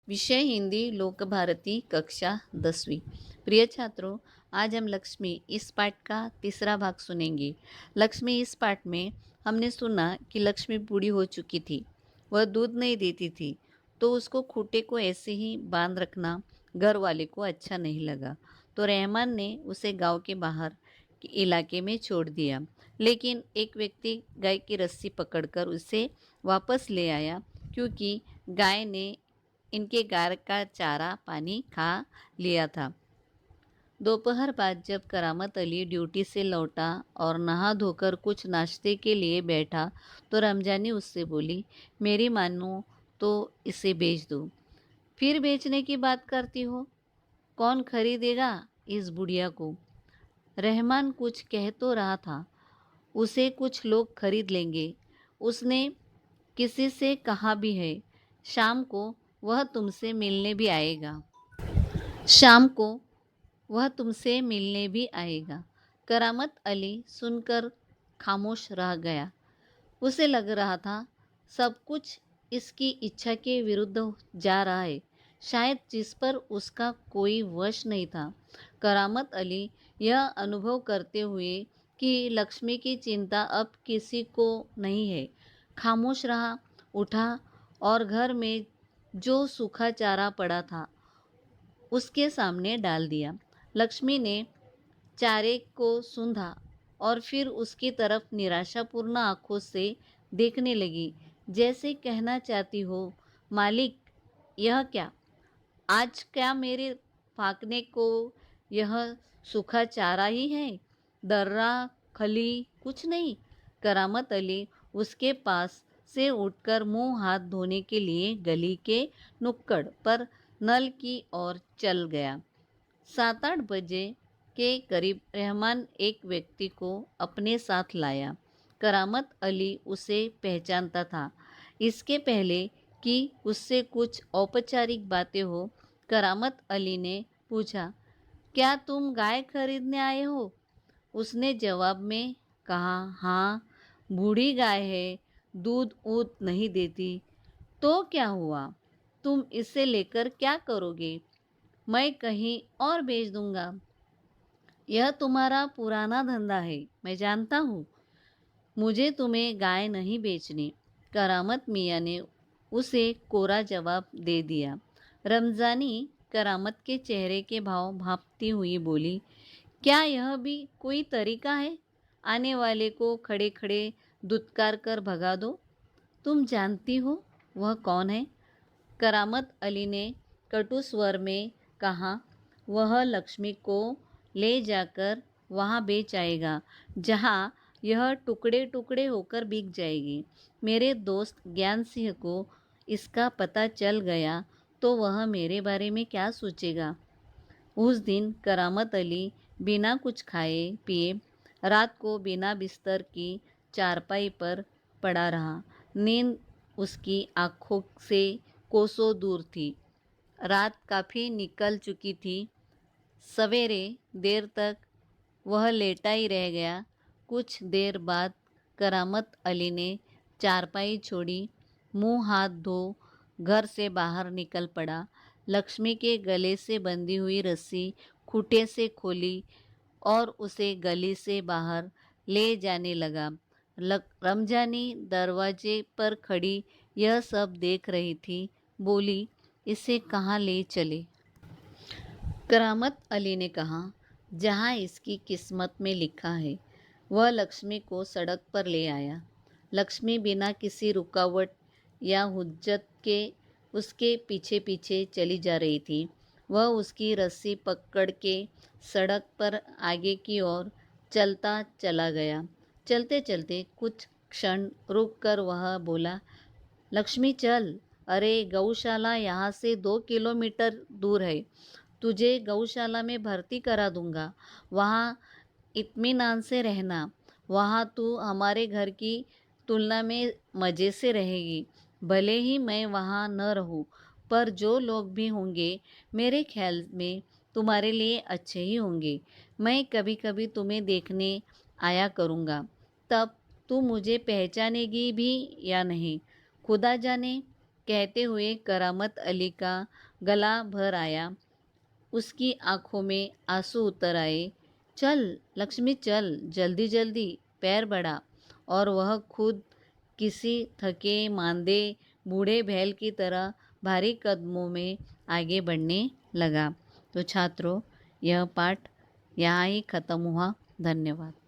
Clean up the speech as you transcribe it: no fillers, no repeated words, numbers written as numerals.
विषय हिंदी लोक भारती कक्षा 10वीं। प्रिय छात्रों, आज हम लक्ष्मी इस पाठ का तीसरा भाग सुनेंगे। लक्ष्मी इस पाठ में हमने सुना कि लक्ष्मी बूढ़ी हो चुकी थी। वह दूध नहीं देती थी, तो उसको खूंटे को ऐसे ही बांध रखना घर वाले को अच्छा नहीं लगा। तो रहमान ने उसे गांव के बाहर के इलाके में छोड़ दिया। लेकिन एक व्यक्ति गाय की रस्सी पकड़कर उसे वापस ले आया, क्योंकि गाय ने इनके गाय का चारा पानी खा लिया था। दोपहर बाद जब करामत अली ड्यूटी से लौटा और नहा धोकर कुछ नाश्ते के लिए बैठा, तो रमजानी उससे बोली, मेरी मानो तो इसे बेच दो। फिर बेचने की बात करती हो? कौन खरीदेगा इस बुढ़िया को? रहमान कुछ कह तो रहा था, उसे कुछ लोग खरीद लेंगे। उसने किसी से कहा भी है, शाम को वह तुमसे मिलने भी आएगा। शाम को वह तुमसे मिलने भी आएगा। करामत अली सुनकर खामोश रह गया। उसे लग रहा था सब कुछ इसकी इच्छा के विरुद्ध जा रहा है, शायद जिस पर उसका कोई वश नहीं था। करामत अली यह अनुभव करते हुए कि लक्ष्मी की चिंता अब किसी को नहीं है, खामोश रहा, उठा और घर में जो सूखा चारा पड़ा था उसके सामने डाल दिया। लक्ष्मी ने चारे को सूंधा और फिर उसकी तरफ निराशापूर्ण आंखों से देखने लगी, जैसे कहना चाहती हो, मालिक, यह क्या? आज क्या मेरे फाकने को यह सूखा चारा ही है? दर्रा, खली, कुछ नहीं। करामत अली उसके पास से उठकर मुंह हाथ धोने के लिए गली के नुक्कड़ पर नल की ओर चल गया। 7-8 बजे के करीब रहमान एक व्यक्ति को अपने साथ लाया। करामत अली उसे पहचानता था। इसके पहले कि उससे कुछ औपचारिक बातें हो, करामत अली ने पूछा, क्या तुम गाय खरीदने आए हो? उसने जवाब में कहा, हाँ, बूढ़ी गाय है, दूध ऊध नहीं देती। तो क्या हुआ? तुम इसे लेकर क्या करोगे? मैं कहीं और बेच दूंगा। यह तुम्हारा पुराना धंधा है, मैं जानता हूँ। मुझे तुम्हें गाय नहीं बेचनी। करामत मियाँ ने उसे कोरा जवाब दे दिया। रमजानी करामत के चेहरे के भाव भांपती हुई बोली, क्या यह भी कोई तरीका है? आने वाले को खड़े खड़े दुत्कार कर भगा दो। तुम जानती हो वह कौन है? करामत अली ने कटु स्वर में कहा, वह लक्ष्मी को ले जाकर वहाँ बेच आएगा, जहाँ यह टुकड़े टुकड़े होकर बिक जाएगी। मेरे दोस्त ज्ञान सिंह को इसका पता चल गया तो वह मेरे बारे में क्या सोचेगा? उस दिन करामत अली बिना कुछ खाए पिए रात को बिना बिस्तर की चारपाई पर पड़ा रहा। नींद उसकी आँखों से कोसों दूर थी। रात काफ़ी निकल चुकी थी। सवेरे देर तक वह लेटा ही रह गया। कुछ देर बाद करामत अली ने चारपाई छोड़ी, मुंह हाथ धो घर से बाहर निकल पड़ा। लक्ष्मी के गले से बंधी हुई रस्सी खूंटे से खोली और उसे गली से बाहर ले जाने लगा। रमजानी दरवाजे पर खड़ी यह सब देख रही थी। बोली, इसे कहाँ ले चले? करामत अली ने कहा, जहाँ इसकी किस्मत में लिखा है। वह लक्ष्मी को सड़क पर ले आया। लक्ष्मी बिना किसी रुकावट या हुज्जत के उसके पीछे पीछे चली जा रही थी। वह उसकी रस्सी पकड़ के सड़क पर आगे की ओर चलता चला गया। चलते चलते कुछ क्षण रुक कर वह बोला, लक्ष्मी चल, अरे गौशाला यहाँ से 2 किलोमीटर दूर है। तुझे गौशाला में भर्ती करा दूंगा। वहाँ इत्मीनान से रहना। वहाँ तू हमारे घर की तुलना में मज़े से रहेगी। भले ही मैं वहाँ न रहूँ, पर जो लोग भी होंगे मेरे ख्याल में तुम्हारे लिए अच्छे ही होंगे। मैं कभी कभी तुम्हें देखने आया करूँगा। तब तू मुझे पहचानेगी भी या नहीं, खुदा जाने। कहते हुए करामत अली का गला भर आया। उसकी आंखों में आंसू उतर आए। चल लक्ष्मी चल, जल्दी जल्दी, पैर बढ़ा। और वह खुद किसी थके मांदे बूढ़े बैल की तरह भारी कदमों में आगे बढ़ने लगा। तो छात्रों, यह पाठ यहाँ ही ख़त्म हुआ। धन्यवाद।